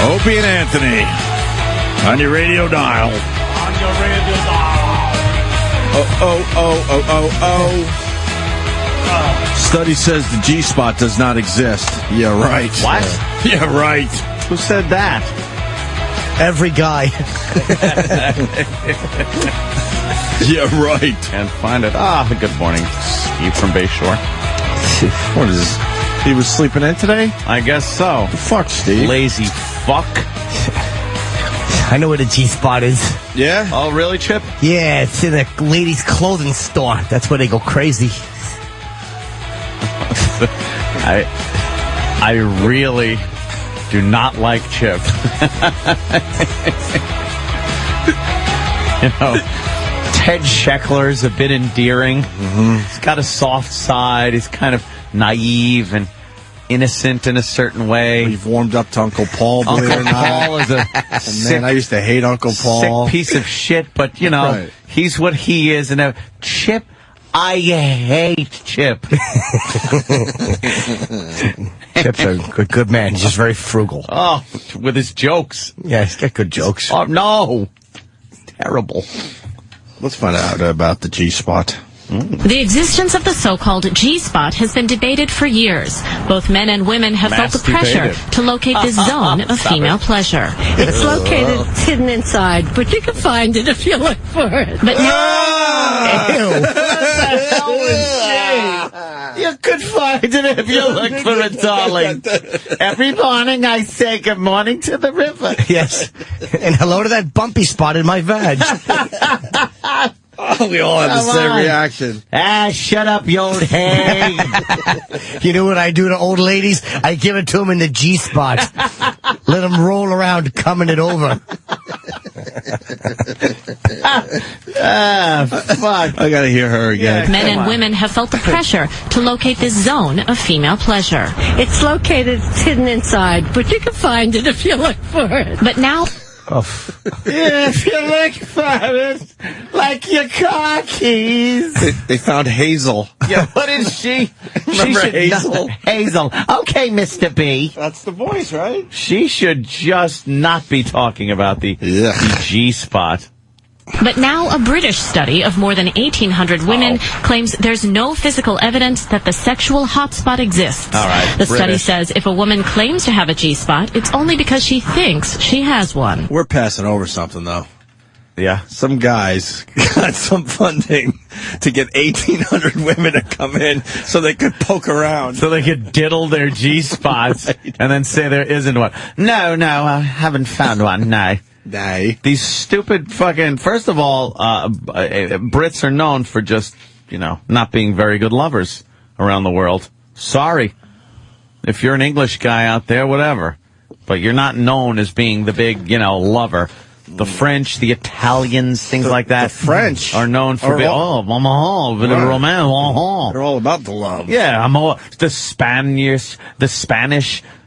Opie and Anthony on your radio dial. On your radio dial. Study says the G-spot does not exist. Yeah, right. What? Yeah, right. Who said that? Every guy. Yeah, right. Can't find it. Good morning. Steve from Bayshore. What is this? He was sleeping in today? I guess so. The fuck, Steve? Lazy fuck. I know where the G-spot is. Yeah? Oh, really, Chip? Yeah, it's in a ladies' clothing store. That's where they go crazy. I really do not like Chip. You know, Ted Sheckler's a bit endearing. Mm-hmm. He's got a soft side. He's kind of naive and innocent in a certain way. We've warmed up to Uncle Paul, believe it or Uncle not. Paul is a Man, I used to hate Uncle Paul. sick piece of shit, but, you know, Right. he's what he is. And Chip, I hate Chip. Chip's a good man. He's just very frugal. Oh, with his jokes. Yeah, he's got good jokes. Oh, no. Terrible. Let's find out about the G-spot. The existence of the so-called G-spot has been debated for years. Both men and women have felt the pressure Mass-debated. to locate this zone of female pleasure. It's located hidden inside, but you can find it if you look for it. But now, You could find it if you look for it, darling. Every morning I say good morning to the river. Yes. And hello to that bumpy spot in my vag. Oh, we all have the Come same on. reaction. Shut up, you old hag. You know what I do to old ladies? I give it to them in the G-spot. Let them roll around coming it over. Fuck. I gotta hear her again. men and women have felt the pressure to locate this zone of female pleasure. It's located hidden inside, but you can find it if you look for it. But now, If you look for it, like your car keys. They found Hazel. Yeah, what is she? Remember Hazel? Hazel. Okay, Mr. B. That's the voice, right? She should just not be talking about the Ugh. G-spot. but now a British study of more than 1,800 women claims there's no physical evidence that the sexual hotspot exists. All right, The study British. says if a woman claims to have a G-spot, it's only because she thinks she has one. We're passing over something, though. Yeah. Some guys got some funding to get 1,800 women to come in so they could poke around. So they could diddle their G-spots and then say there isn't one. No, I haven't found one, no. Nay. These stupid fucking... First of all, Brits are known for just, not being very good lovers around the world. Sorry. If you're an English guy out there, whatever. But you're not known as being the big, lover. The French, the Italians, things like that. The French are known for being... Oh, mama, the romance. They're all about the love. Yeah, the Spaniards, the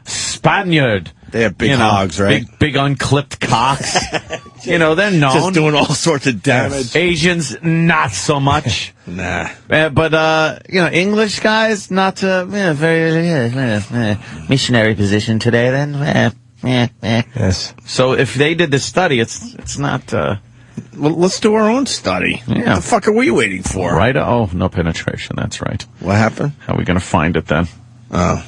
Spaniard. They have big hogs, right? Big unclipped cocks. They're known. Just doing all sorts of damage. Asians, not so much. Nah. But English guys, not very missionary position today. Then, Yes. So if they did the study, it's not Well, let's do our own study. Yeah. What the fuck are we waiting for? right. Oh, no penetration. That's right. What happened? How are we going to find it then? Oh.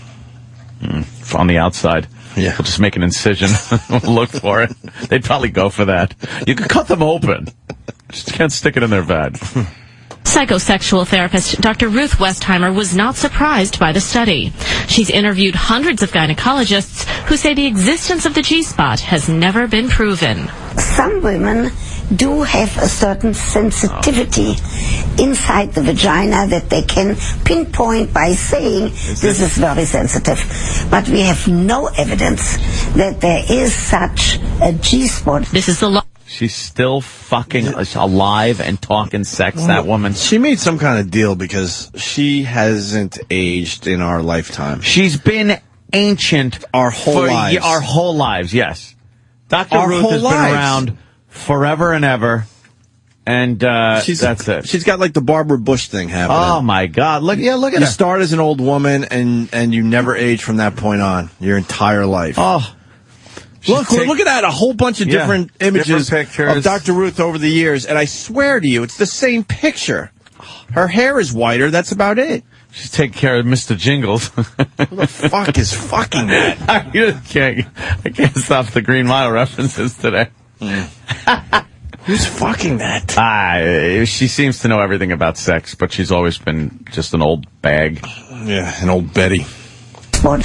On the outside. Yeah. We'll just make an incision. We'll look for it. They'd probably go for that. You could cut them open. Just can't stick it in their vag. Psychosexual therapist Dr. Ruth Westheimer was not surprised by the study. She's interviewed hundreds of gynecologists who say the existence of the G-spot has never been proven. Some women do have a certain sensitivity inside the vagina that they can pinpoint by saying this is very sensitive. But we have no evidence that there is such a G-spot. This is the She's still fucking alive and talking sex, that woman. She made some kind of deal because she hasn't aged in our lifetime. She's been ancient Our whole lives. Our whole lives, yes. Dr. Our Ruth whole has lives. been around forever and ever. And that's it. She's got like the Barbara Bush thing happening. Oh, my God. Look at You her. start as an old woman and you never age from that point on your entire life. Oh, Look at that. A whole bunch of different images different pictures of Dr. Ruth over the years, and I swear to you, it's the same picture. Her hair is whiter. That's about it. She's taking care of Mr. Jingles. Who the fuck is fucking that? I can't stop the Green Mile references today. Who's fucking that? She seems to know everything about sex, but she's always been just an old bag. Yeah, an old Betty.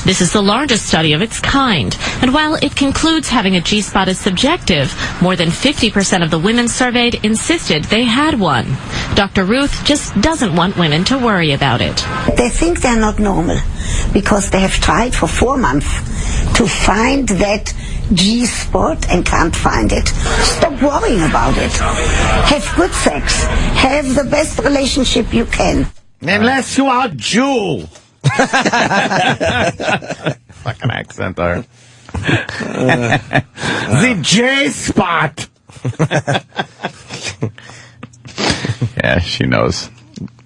This is the largest study of its kind, and while it concludes having a G-spot is subjective, more than 50% of the women surveyed insisted they had one. Dr. Ruth just doesn't want women to worry about it. They think they're not normal because they have tried for 4 months to find that G-spot and can't find it. Stop worrying about it. Have good sex. Have the best relationship you can. Unless you are Jew. Fucking accent there. The J-spot. Yeah, she knows.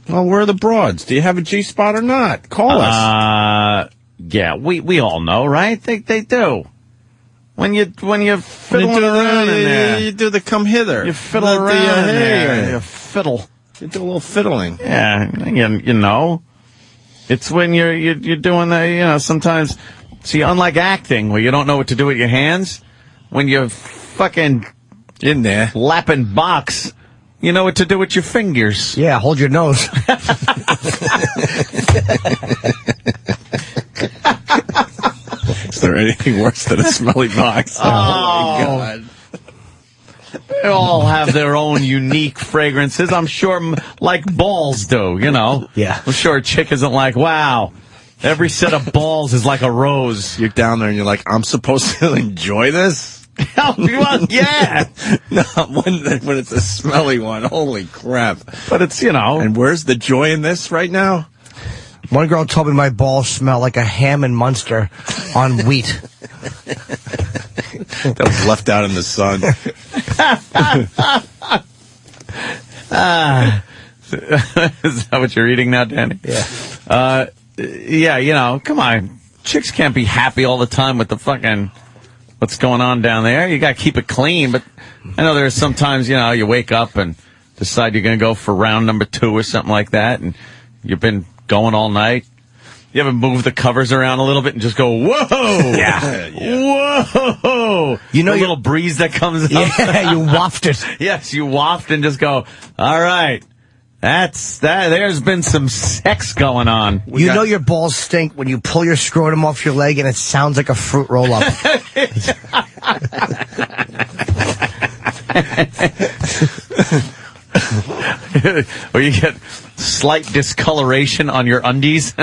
Well, where are the broads? Do you have a G-spot or not? Call us. Yeah, we all know, right? They do. When you fiddle around in there, you do the come hither. you fiddle around in there. You fiddle. You do a little fiddling. Yeah, you know. It's when you're doing the, sometimes, see, unlike acting, where you don't know what to do with your hands, when you're fucking in there lapping box, you know what to do with your fingers. Yeah, hold your nose. Is there anything worse than a smelly box? Oh my God. They all have their own unique fragrances. I'm sure, like balls do, Yeah. I'm sure a chick isn't like, wow, every set of balls is like a rose. You're down there and you're like, I'm supposed to enjoy this? Well, yeah. No, when it's a smelly one. Holy crap. But it's, And where's the joy in this right now? One girl told me my balls smell like a ham and Munster on wheat. That was left out in the sun. Is that what you're eating now, Danny? Yeah. Yeah, come on. Chicks can't be happy all the time with the fucking what's going on down there. You got to keep it clean. But I know there's sometimes, you wake up and decide you're going to go for round number 2 or something like that, and you've been going all night. You ever move the covers around a little bit and just go, whoa! Yeah. Whoa! The little breeze that comes up. Yeah, you waft it. Yes, you waft and just go, all right, that's that. There's been some sex going on. You know your balls stink when you pull your scrotum off your leg and it sounds like a fruit roll-up. Or you get slight discoloration on your undies.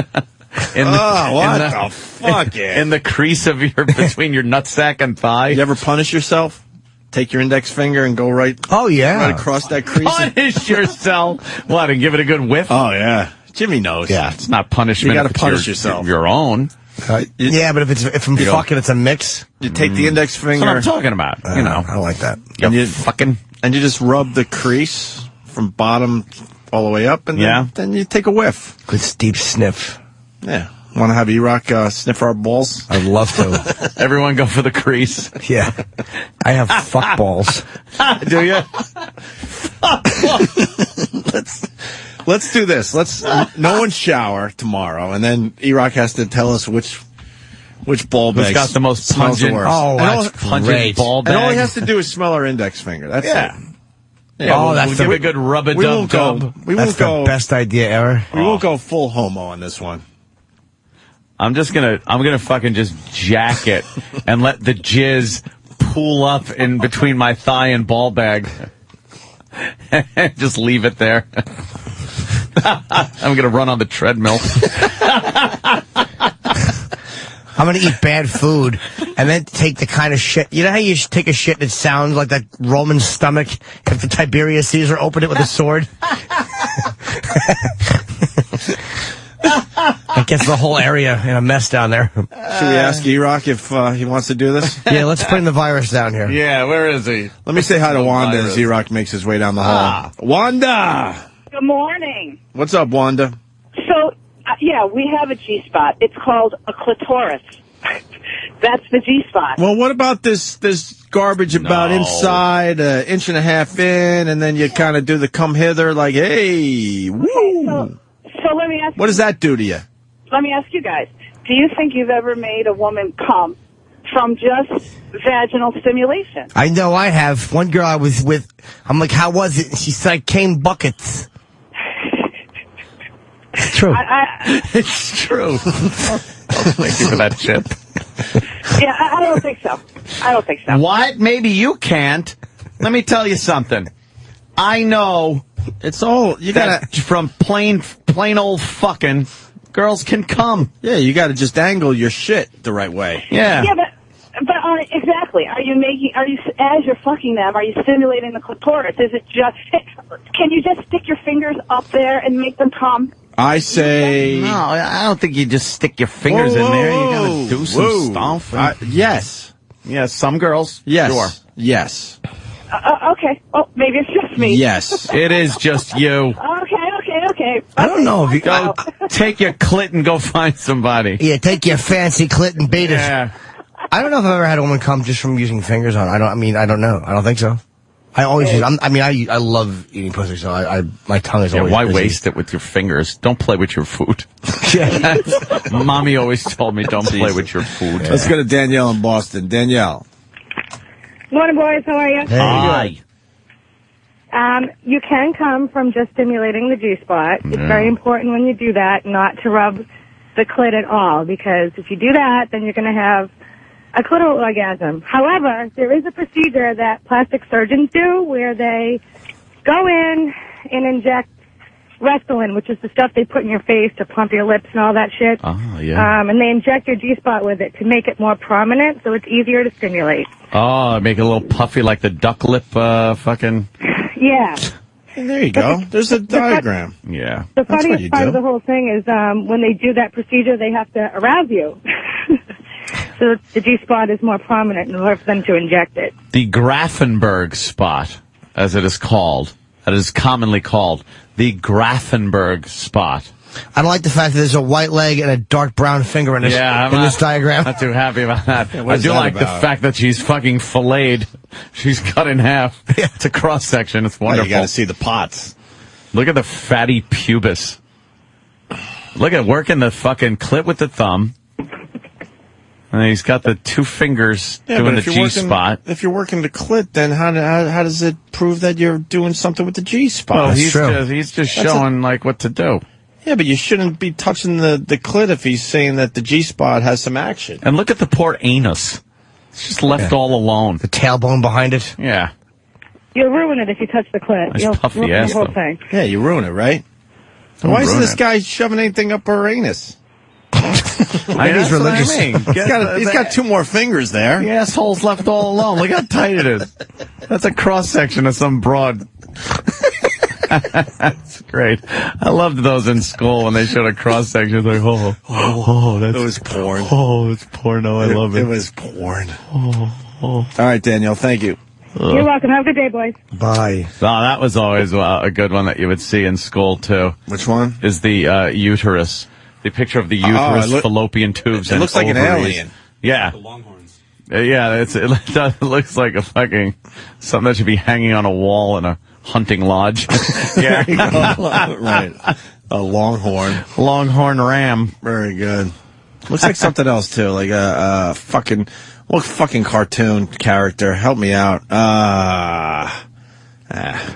In the fuck? In the crease of between your nutsack and thigh. You ever punish yourself? Take your index finger and go right across that crease? Punish yourself. What, and give it a good whiff? Oh, yeah. Jimmy knows. Yeah. It's not punishment. You got to if it's punish yourself. Your own. Yeah, but if I'm fucking, it's a mix. You take the index finger. That's what I'm talking about. I don't like that. And you fucking. And you just rub the crease from bottom all the way up, and then you take a whiff. Good deep sniff. Yeah. Want to have Erock sniff our balls? I'd love to. Everyone go for the crease. Yeah. I have fuck balls. Do you? Let's do this. No one shower tomorrow, and then Erock has to tell us which ball bag Who's got the most smells the pungent, worst. Oh, that's pungent great. ball bag? And all he has to do is smell our index finger. That's it. Yeah, that's we'll give it a good rub-a-dub-dub. That's the best idea ever. We won't go full homo on this one. I'm gonna fucking just jack it and let the jizz pool up in between my thigh and ball bag. Just leave it there. I'm gonna run on the treadmill. I'm going to eat bad food and then take the kind of shit. You know how you take a shit and it sounds like that Roman stomach if the Tiberius Caesar opened it with a sword? It gets the whole area in a mess down there. Should we ask Erock if he wants to do this? Yeah, let's bring the virus down here. Yeah, where is he? Let me say hi to Wanda as Erock makes his way down the hall. Wanda! Good morning. What's up, Wanda? So, yeah, we have a G-spot. It's called a clitoris. That's the G-spot. Well, what about this garbage about inside, an inch and a half in, and then you kind of do the come hither like, hey, woo. Okay, so let me ask What does that do to you? Let me ask you guys. Do you think you've ever made a woman come from just vaginal stimulation? I know I have. One girl I was with, I'm like, how was it? She said, came buckets. It's true. It's true. Thank you for that, Chip. Yeah, I don't think so. I don't think so. What? Maybe you can't. Let me tell you something. I know It's all, you that gotta, from plain old fucking, girls can come. yeah, you gotta just angle your shit the right way. Yeah. Yeah, but exactly. Are you, as you're fucking them, are you stimulating the clitoris? Is it just, can you just stick your fingers up there and make them come? I say... No, I don't think you just stick your fingers in there. You gotta do some stuff. Yes. Yeah, some girls. Yes. Sure. Yes. Okay. Oh, maybe it's just me. Yes. It is just you. Okay. I don't know if you Go take your clit and go find somebody. Yeah, take your fancy clit and beat it. Yeah. I don't know if I've ever had a woman come just from using fingers on. I don't know. I don't think so. I always use. I love eating pussy, so my tongue is Yeah, always why busy. waste it with your fingers? Don't play with your food. Yeah. Mommy always told me don't play with your food. Let's go to Danielle in Boston. Danielle. Morning, boys. How are you? Hi. You can come from just stimulating the G-spot. It's very important when you do that not to rub the clit at all, because if you do that, then you're going to have a clitoral orgasm. However, there is a procedure that plastic surgeons do where they go in and inject Restylane, which is the stuff they put in your face to plump your lips and all that shit. Oh, yeah. And they inject your G-spot with it to make it more prominent, so it's easier to stimulate. Oh, make it a little puffy like the duck lip fucking... Yeah. And there you go. There's a diagram. Yeah. The That's what funniest you part do. of the whole thing is when they do that procedure, they have to arouse you. So the G-spot is more prominent in order for them to inject it. The Grafenberg spot, as it is called, that is commonly called, the Grafenberg spot. I don't like the fact that there's a white leg and a dark brown finger in this, this diagram. Not too happy about that. what I is do that like the about? fact that she's fucking filleted. She's cut in half. It's a cross section. It's Oh, wonderful. you got to see the pots. Look at the fatty pubis. Look at working the fucking clit with the thumb. And he's got the two fingers doing the G-spot. If you're working the clit, then how does it prove that you're doing something with the G-spot? Well, That's he's just That's showing like what to do. Yeah, but you shouldn't be touching the clit if he's saying that the G-spot has some action. And look at the poor anus. It's just left all alone. The tailbone behind it. Yeah. You'll ruin it if you touch the clit. Nice You'll puffy ruin ass, the whole though. thing. Yeah, you ruin it, right? Don't Why isn't ruin this it. guy shoving anything up her anus? Maybe he's religious. He's got two more fingers there. The asshole's left all alone. Look how tight it is. That's a cross section of some broad. That's great. I loved those in school when they showed a cross section. It's like, that's It was porn. it's porno. I love It it. was porn. All right, Danielle, thank you. You're welcome. Have a good day, boys. Bye. Oh, that was always a good one that you would see in school too. Which one? Is the uterus? The picture of the uterus, fallopian tubes, It and looks like an ovaries. alien. Yeah. The longhorns. Yeah, it looks like a fucking something that should be hanging on a wall in a hunting lodge. Yeah. Right. A longhorn. Longhorn ram. Very good. Looks like something else too, like a fucking cartoon character. Help me out.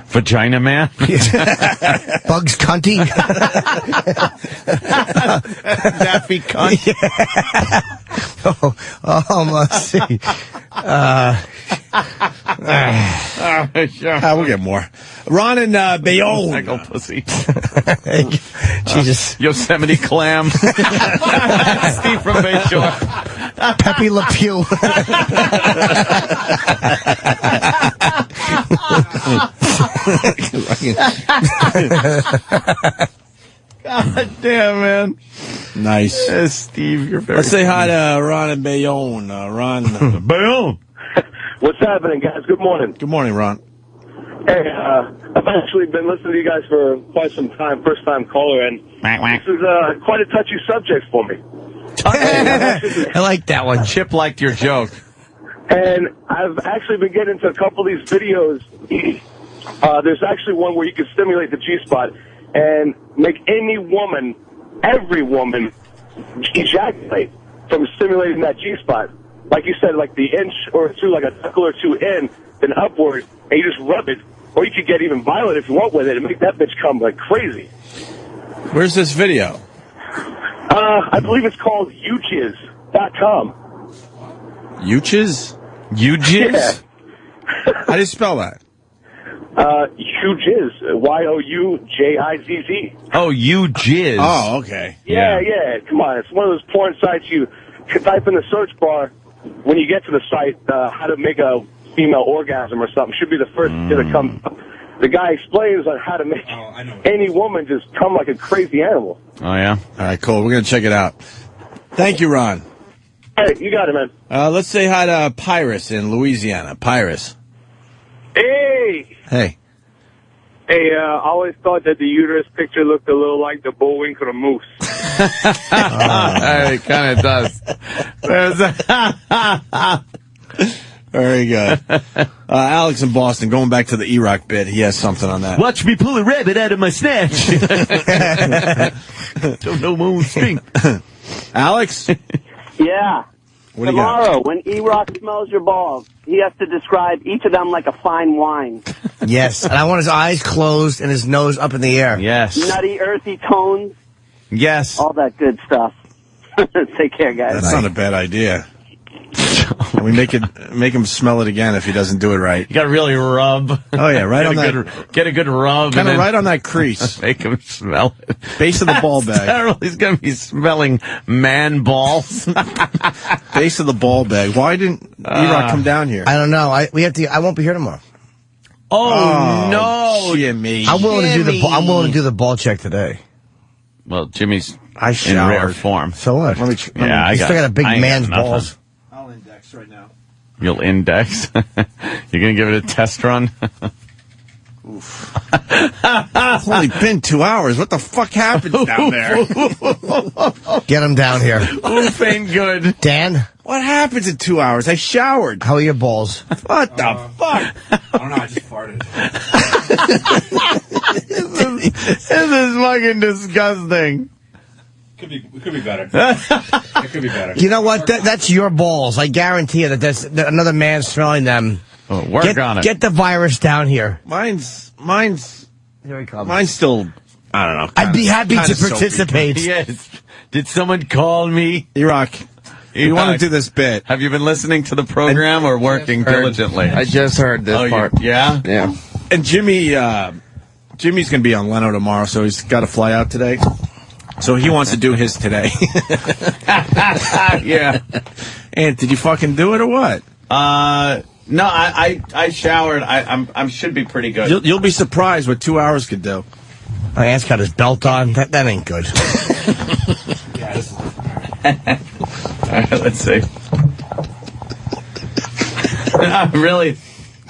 Vagina man. Bugs Cunty. Daffy cunt. Let's see. We'll get more. Ron and Bayonne. Echo pussy. Jesus. Yosemite clam. Steve from Bayshore. Pepe Le Pew. God damn, man. Nice. Steve, you're very... Let's say hi to Ron and Bayonne. Ron. Bayonne. What's happening, guys? Good morning. Good morning, Ron. Hey, I've actually been listening to you guys for quite some time, first-time caller, and this is quite a touchy subject for me. touch it. I like that one. Chip liked your joke. And I've actually been getting into a couple of these videos. There's actually one where you can stimulate the G-spot and make any woman, every woman, ejaculate from stimulating that G-spot. Like you said, like the inch or two, like a knuckle or two in, then upward, and you just rub it. Or you could get even violent if you want with it and make that bitch come like crazy. Where's this video? I believe it's called uchiz.com. Uchiz? Ujiz? Yeah. How do you spell that? Ujiz. Youjizz. Oh, you jizz. Oh, okay. Yeah. Come on. It's one of those porn sites you can type in the search bar when you get to the site, how to make a female orgasm or something. Should be the first thing that comes up. The guy explains on how to make any woman just come like a crazy animal. Oh, yeah? All right, cool. We're going to check it out. Thank you, Ron. Hey, you got it, man. Let's say hi to Pyrus in Louisiana. Pyrus. Hey! Hey. Hey, I always thought that the uterus picture looked a little like the Bullwinkle moose. It kind of does. Very good. Alex in Boston, going back to the Erock bit, he has something on that. Watch me pull a rabbit out of my snatch. Don't know my own stink. Alex? Yeah. What do you got? Tomorrow, when Erock smells your balls, he has to describe each of them like a fine wine. Yes, and I want his eyes closed and his nose up in the air. Yes. Nutty, earthy tones. Yes. All that good stuff. Take care, guys. That's not a bad idea. And we make him smell it again if he doesn't do it right. You got to really rub. Oh, yeah, right on that. Get a good rub. Kind of right on that crease. Make him smell it. Base of the ball bag. Terrible. He's going to be smelling man balls. Base of the ball bag. Why didn't Erock come down here? I don't know. I won't be here tomorrow. Oh, no. Jimmy. I'm willing to do the ball check today. Well, Jimmy's in showered. rare form. So what? Let me I still got a big man's balls. I'll index right now. You'll index? You're going to give it a test run? It's only been 2 hours. What the fuck happened down there? Get him down here. Oof ain't good. Dan? What happens in 2 hours? I showered. How are your balls? What the fuck? I don't know, I just farted. This is fucking disgusting. It could be better. It could be better. You know what? That's your balls. I guarantee you that another man smelling them. Oh, work on it. Get the virus down here. Mine's Here he comes. Mine's still, I don't know. I'd be happy to soapy. participate. Yes. Did someone call me? Erock, you want to do this bit? Have you been listening to the program or working diligently? I just heard this part. Yeah? Yeah. And Jimmy's going to be on Leno tomorrow, so he's got to fly out today. So he wants to do his today. Yeah. And did you fucking do it or what? No, I showered. I should be pretty good. You'll be surprised what 2 hours could do. My aunt's got his belt on. That ain't good. All right, let's see. Really,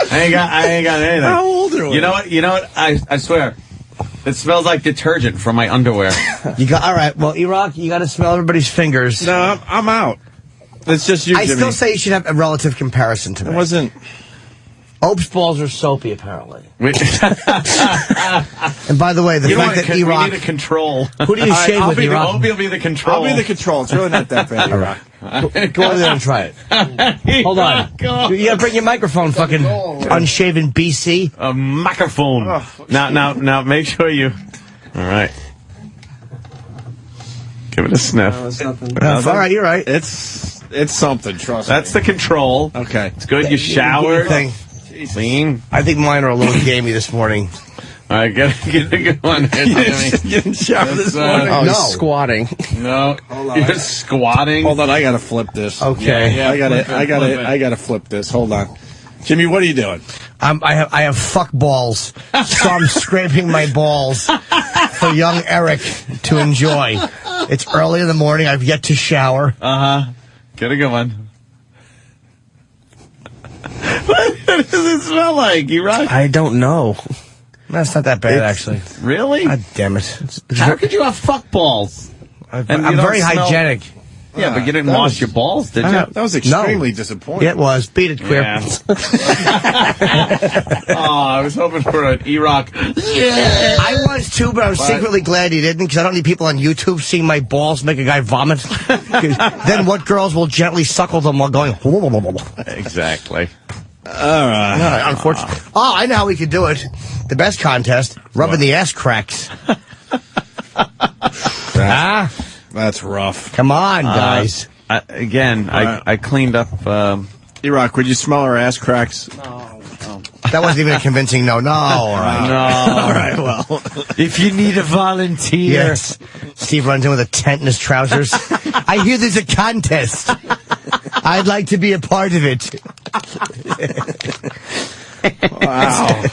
I ain't got anything. How old are we? You know what? I swear, it smells like detergent from my underwear. You got all right. Well, Erock, you got to smell everybody's fingers. No, I'm out. It's just you, I Jimmy. still say you should have a relative comparison to me. It wasn't. Ope's balls are soapy, apparently. We, And by the way, the fact that we Erock... need a control. Who do you shave with, Erock? Opie will be the control. I'll be the control. It's really not that bad, Erock. Go over there and try it. Hold on. You got to bring your microphone, fucking unshaven BC. A microphone. Oh, Now, make sure you... All right. Give it a sniff. All right, you're right. It's something, trust That's me. the control. Okay. It's good. You showered. Clean. I think mine are a little gamey this morning. All right, get a good one. You didn't shower this morning? Oh, No. he's squatting. No. You're squatting. Hold on, I gotta flip this. Okay. Yeah, I flip it. gotta flip this. Hold on. Jimmy, what are you doing? I have fuck balls, so I'm scraping my balls for young Eric to enjoy. It's early in the morning. I've yet to shower. Get a good one. What does it smell like? You right? I don't know. That's not that bad, actually. Really? God damn it. How could you have fuck balls? I'm And you don't very smell- hygienic. Yeah, but you didn't wash your balls, did you? That was extremely disappointing. Yeah, it was. Beat it, queer. Yeah. I was hoping for an Erock. Yeah. I was too, but I was secretly glad he didn't, because I don't need people on YouTube seeing my balls make a guy vomit. Then what girls will gently suckle them while going... Exactly. All right. Unfortunately. Oh, I know how we could do it. The best contest, rubbing the ass cracks. That's rough. Come on, guys. I cleaned up... Erock, would you smell our ass cracks? No. That wasn't even a convincing no. No, all right. No. All right, well. If you need a volunteer. Yes. Steve runs in with a tent in his trousers. I hear there's a contest. I'd like to be a part of it. Wow.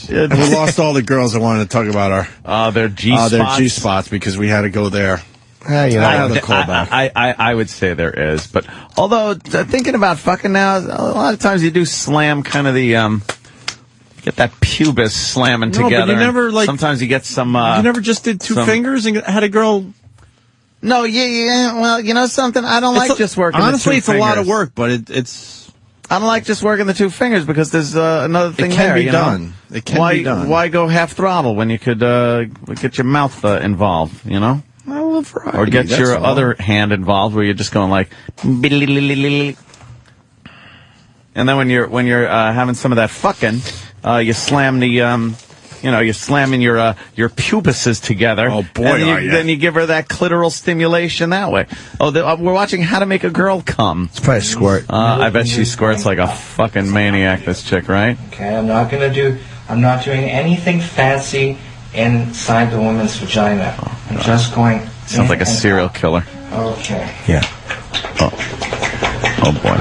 We lost all the girls that wanted to talk about their G-spots. Their G-spots because we had to go there. I would say there is, but although thinking about fucking now, a lot of times you do slam kind of the get that pubis slamming together. But you never sometimes you get some. You never just did two fingers and had a girl. No, yeah. Well, you know something, I don't like just working. Honestly, the two it's fingers. a lot of work, but it's. I don't like just working the two fingers because there's another thing there. It can be done. Why go half throttle when you could get your mouth involved? You know. Or get your other hand involved, where you're just going like, and then when you're having some of that fucking, you slam the, you're slamming your pubises together. Oh boy, then you give her that clitoral stimulation that way. Oh, we're watching How to Make a Girl Come. It's probably a squirt. I bet she squirts like a fucking maniac. This chick, right? Okay, I'm not doing anything fancy inside the woman's vagina. I'm just going... Sounds like a serial killer. Okay. Yeah. Oh boy.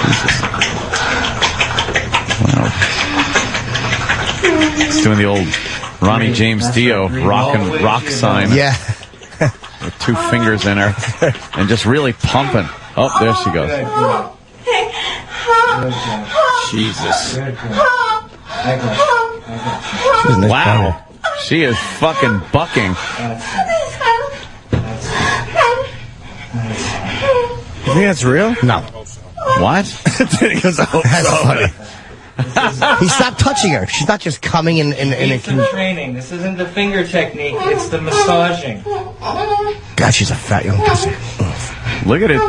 Jesus. Wow. He's doing the old Ronnie James Dio rock sign. Yeah. With two fingers in her. And just really pumping. Oh, there she goes. Jesus. Wow. She is fucking bucking. You think that's real? No. What? That's funny. He stopped touching her. She's not just coming in a... training. This isn't the finger technique. It's the massaging. God, she's a fat young pussy. Look at it.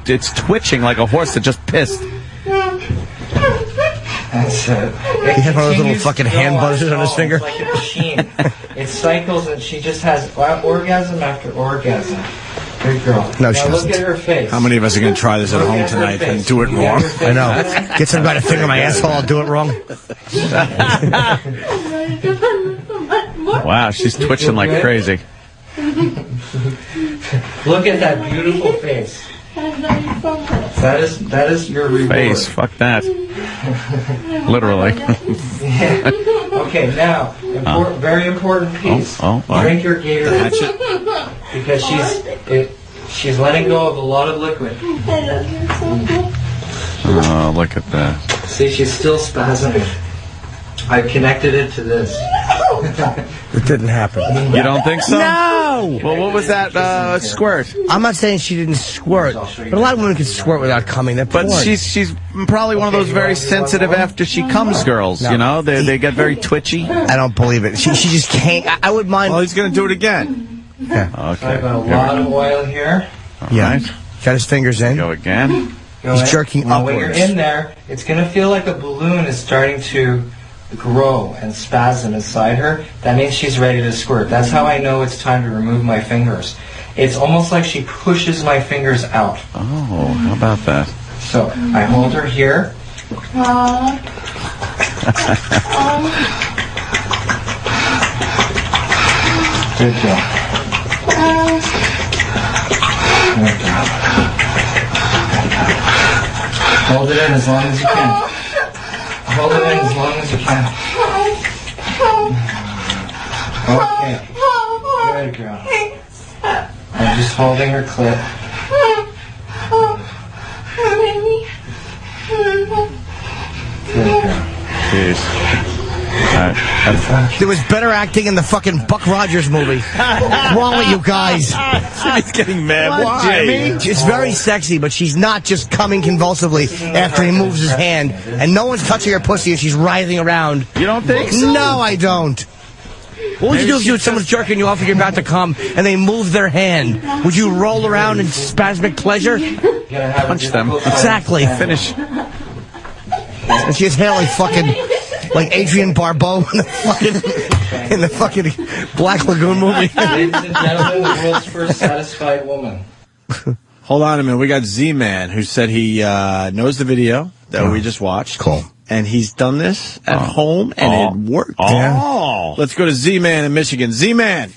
It's twitching like a horse that just pissed. That's it. He had one of those little fucking hand buzzers on his finger. It's like a machine. It cycles, and she just has orgasm after orgasm. Good girl. No, she doesn't. Look at her face. How many of us are going to try this at home tonight and do it wrong? I know. Get somebody to finger my asshole, I'll do it wrong. Wow, she's twitching like crazy. Look at that beautiful face. That is your reward. Face, fuck that. Literally. Okay, now, very important piece. Drink your Gatorade. Because she's letting go of a lot of liquid. Oh, look at that. See, she's still spasming. I connected it to this. It didn't happen. You don't think so? No! Well, what was that squirt? I'm not saying she didn't squirt, but a lot of women can squirt without coming. But she's probably one of those very sensitive after she comes girls, you know? They get very twitchy. I don't believe it. She just can't. I would mind. Well, he's going to do it again. Yeah. Okay. I've got a lot of oil here. Yeah. Got his fingers in. Go again. He's jerking now, upwards. when you're in there, it's going to feel like a balloon is starting to grow and spasm inside her. That means she's ready to squirt. That's how I know it's time to remove my fingers. It's almost like she pushes my fingers out. Oh, how about that? So I hold her here. Good job. Good job. Hold it in as long as you can. Hold it in as long as you can. Okay. Good girl. I'm just holding her clit. Good girl. Jeez. There was better acting in the fucking Buck Rogers movie. What's wrong with you guys? Jimmy's getting mad. What, Why? Jimmy? It's very sexy, but she's not just coming convulsively after he moves his hand. And no one's touching her pussy and she's writhing around. You don't think so? No, I don't. What would you do if you had someone jerking you off and you're about to come and they move their hand? Would you roll around in spasmic pleasure? Punch them. Exactly. Finish. And she has hair like Adrienne Barbeau in the fucking Black Lagoon movie. Ladies and gentlemen, the world's first satisfied woman. Hold on a minute. We got Z-Man who said he knows the video that we just watched. Cool. And he's done this at home, and it worked. Oh. Let's go to Z-Man in Michigan. Z-Man.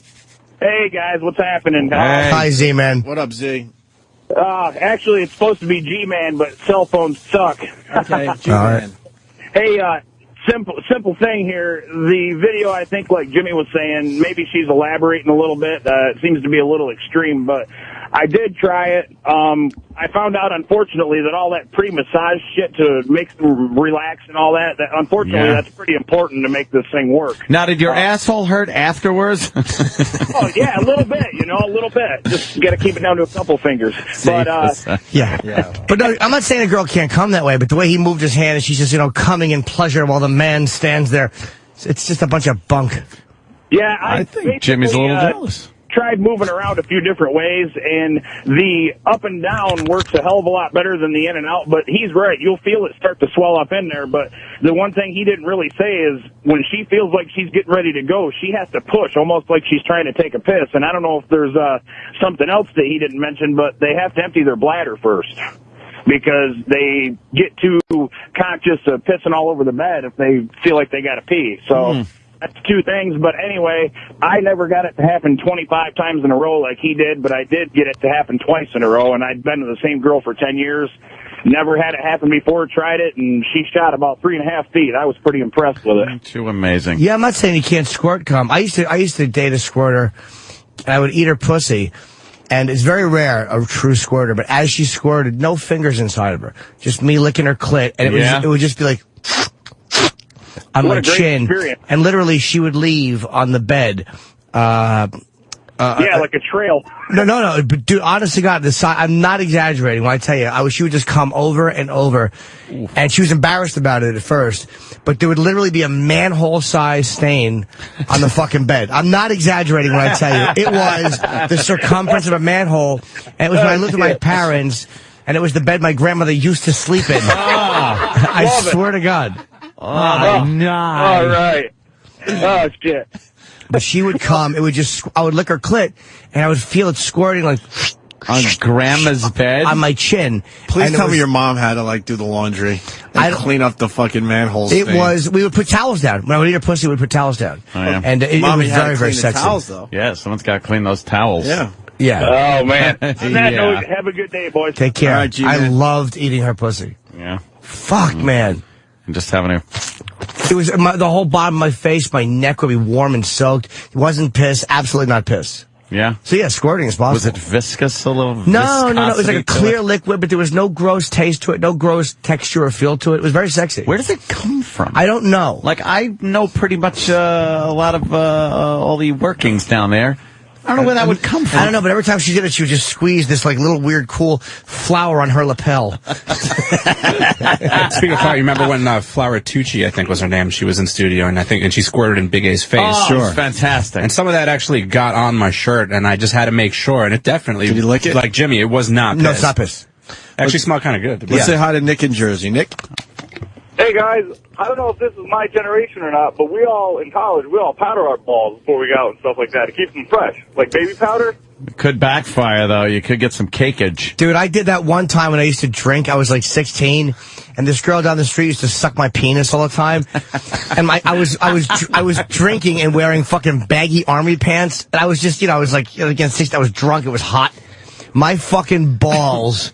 Hey, guys, what's happening? Hi, Z-Man. What up, Z? Actually, it's supposed to be G-Man, but cell phones suck. Okay, G-Man. Hey, simple thing here. The video, I think, like Jimmy was saying, maybe she's elaborating a little bit. It seems to be a little extreme, but I did try it. I found out, unfortunately, that all that pre-massage shit to make them relax and all that, unfortunately, that's pretty important to make this thing work. Now, did your asshole hurt afterwards? Oh, yeah, a little bit, a little bit. Just got to keep it down to a couple fingers. But, Yeah. But no, I'm not saying a girl can't come that way, but the way he moved his hand and she's just, coming in pleasure while the man stands there, it's just a bunch of bunk. yeah, I think Jimmy's a little jealous. Tried moving around a few different ways, and the up and down works a hell of a lot better than the in and out, but he's right. You'll feel it start to swell up in there, but the one thing he didn't really say is when she feels like she's getting ready to go, she has to push, almost like she's trying to take a piss, and I don't know if there's something else that he didn't mention, but they have to empty their bladder first, because they get too conscious of pissing all over the bed if they feel like they got to pee, so... That's two things, but anyway, I never got it to happen 25 times in a row like he did, but I did get it to happen twice in a row, and I'd been with the same girl for 10 years. Never had it happen before, tried it, and she shot about 3.5 feet. I was pretty impressed with it. Too amazing. Yeah, I'm not saying you can't squirt cum. I used to date a squirter, and I would eat her pussy, and it's very rare, a true squirter, but as she squirted, no fingers inside of her. Just me licking her clit, and it would just be like... on my chin, and literally she would leave on the bed. Yeah, like a trail. No. But dude, honest to God, I'm not exaggerating when I tell you, she would just come over and over, and she was embarrassed about it at first, but there would literally be a manhole-sized stain on the fucking bed. I'm not exaggerating when I tell you. It was the circumference of a manhole, and it was when I lived with my parents, and it was the bed my grandmother used to sleep in. I swear to God. Oh, nice. All right. Oh, shit. But she would come, I would lick her clit, and I would feel it squirting like... On Grandma's bed? On my chin. Please tell me your mom had to, do the laundry and clean up the fucking manholes. We would put towels down. When I would eat her pussy, we would put towels down. Oh, yeah. And it was very, very sexy. Towels, though. Yeah, someone's got to clean those towels. Yeah. Oh, man. On that note, have a good day, boys. Take care. All right, I loved eating her pussy. Yeah. Fuck, man. And just having a... It was the whole bottom of my face, my neck would be warm and soaked. It wasn't piss, absolutely not piss. Yeah? So yeah, squirting is possible. Was it viscous, a little No, it was like a clear it? liquid, but there was no gross taste to it, no gross texture or feel to it. It was very sexy. Where does it come from? I don't know. I know pretty much a lot of all the workings down there. I don't know where that would come from. I don't know, but every time she did it, she would just squeeze this little weird cool flower on her lapel. Speaking of flower, you remember when Flower Tucci, I think was her name, she was in studio, and she squirted in Big A's face. Oh, sure. It was fantastic. And some of that actually got on my shirt, and I just had to make sure, and it definitely... Did you lick it? Like Jimmy, it was not piss. No, it's not piss. Actually smelled kind of good. Let's say hi to Nick in Jersey. Nick? Hey, guys, I don't know if this is my generation or not, but we all, in college, we all powder our balls before we go out and stuff like that to keep them fresh. Like baby powder. It could backfire, though. You could get some cakeage. Dude, I did that one time when I used to drink. I was 16, and this girl down the street used to suck my penis all the time. And I was drinking and wearing fucking baggy army pants, and I was just, I was again 16. I was drunk. It was hot. My fucking balls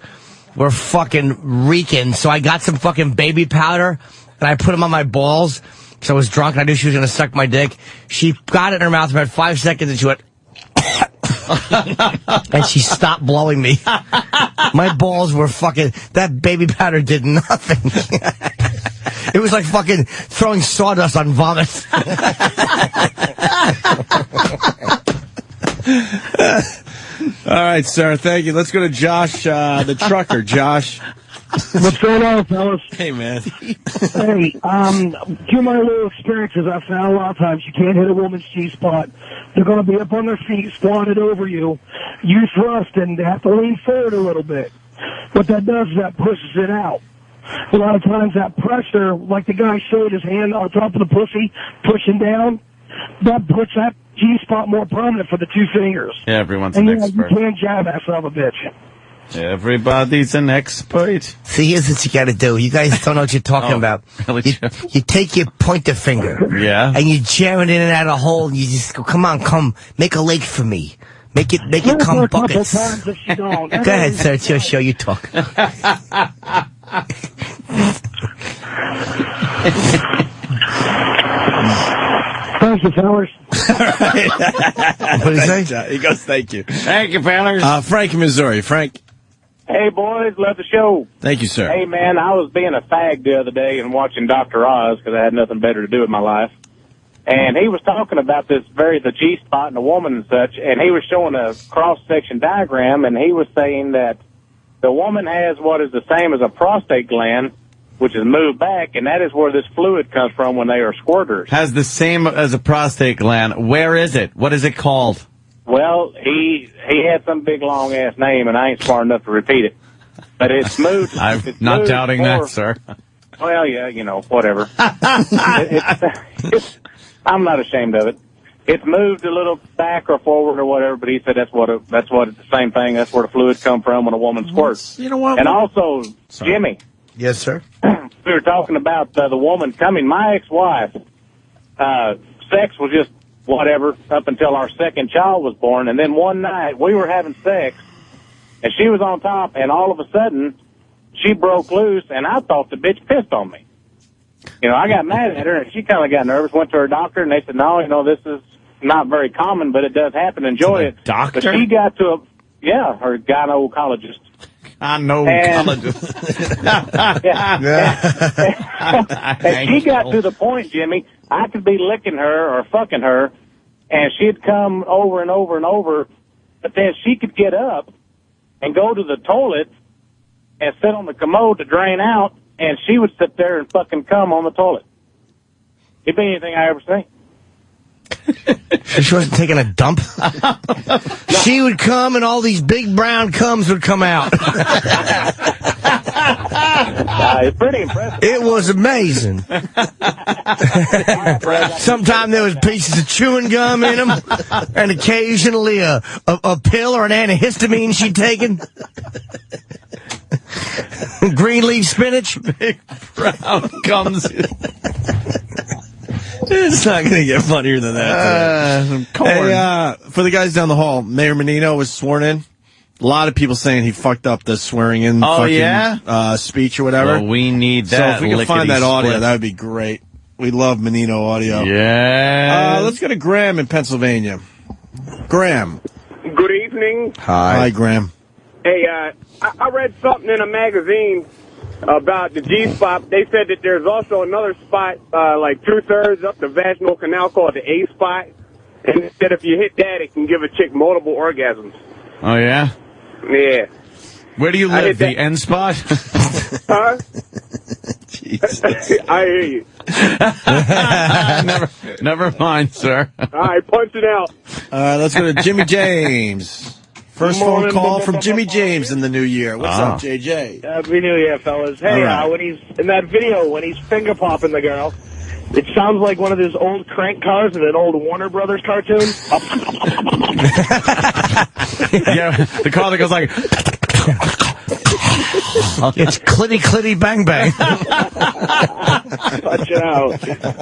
were fucking reeking. So I got some fucking baby powder, and I put them on my balls because I was drunk and I knew she was going to suck my dick. She got it in her mouth for about 5 seconds, and she went... and she stopped blowing me. My balls were fucking... That baby powder did nothing. It was like fucking throwing sawdust on vomit. All right, sir. Thank you. Let's go to Josh, the trucker. Josh. What's going on, fellas? Hey, man. Hey, through my little experiences, I found a lot of times you can't hit a woman's G-spot. They're going to be up on their feet, squatted over you. You thrust, and they have to lean forward a little bit. What that does is that pushes it out. A lot of times that pressure, like the guy showed his hand on top of the pussy, pushing down, that puts that G-spot more prominent for the two fingers. Yeah, everyone's and an expert. You can't jab that son of a bitch. Everybody's an expert. See, here's what you got to do. You guys don't know what you're talking about. Really? You take your pointer finger. Yeah. And you jam it in and out of a hole, and you just go, come on, come, make a lake for me. Make it come buckets. Go ahead, sir. It's your show. You talk. Thank you, fellas. What did he say? He goes, thank you. Thank you, fellas. Frank in Missouri. Frank. Hey, boys, love the show. Thank you, sir. Hey, man, I was being a fag the other day and watching Dr. Oz because I had nothing better to do with my life. And he was talking about the G-spot in a woman and such, and he was showing a cross-section diagram, and he was saying that the woman has what is the same as a prostate gland, which is moved back, and that is where this fluid comes from when they are squirters. Has the same as a prostate gland. Where is it? What is it called? Well, he had some big long-ass name, and I ain't smart enough to repeat it. But it's moved. I'm not doubting that, sir. Well, yeah, you know, whatever. I'm not ashamed of it. It's moved a little back or forward or whatever, but he said that's what it's the same thing. That's where the fluid come from when a woman squirts. You know what? And also, Jimmy. Yes, sir. We were talking about the woman coming. My ex-wife, sex was just whatever up until our second child was born. And then one night we were having sex, and she was on top, and all of a sudden she broke loose, and I thought the bitch pissed on me. You know, I got mad at her, and she kind of got nervous, went to her doctor, and they said, no, you know, this is not very common, but it does happen. Enjoy it. Doctor? But she got to her gynecologist. Gynecologist. And she got to the point, Jimmy, I could be licking her or fucking her, and she'd come over and over and over, but then she could get up and go to the toilet and sit on the commode to drain out, and she would sit there and fucking come on the toilet. It'd be anything I ever seen. She wasn't taking a dump? She would come, and all these big brown cums would come out. It's pretty impressive. It was amazing. Sometimes there was pieces of chewing gum in them, and occasionally a pill or an antihistamine she'd taken. Green leaf spinach. Big brown gums. It's not going to get funnier than that. Hey, for the guys down the hall, Mayor Menino was sworn in. A lot of people saying he fucked up the swearing in speech or whatever. Well, we need that. So if we can find that audio, that would be great. We love Menino audio. Yeah. Let's go to Graham in Pennsylvania. Graham. Good evening. Hi, Graham. Hey, I read something in a magazine about the G-spot. They said that there's also another spot, like 2/3 up the vaginal canal called the A-spot. And instead, if you hit that, it can give a chick multiple orgasms. Oh, yeah? Yeah. Where do you live? The end spot? Huh? I hear you. Never mind, sir. All right, punch it out. Let's go to Jimmy James. First phone call from Jimmy James in the new year. What's up, JJ? Happy New Year, fellas. Hey, when he's in that video, when he's finger popping the girl, it sounds like one of those old crank cars in an old Warner Brothers cartoon. Yeah, the car that goes like... It's clitty clitty bang bang. Watch it out.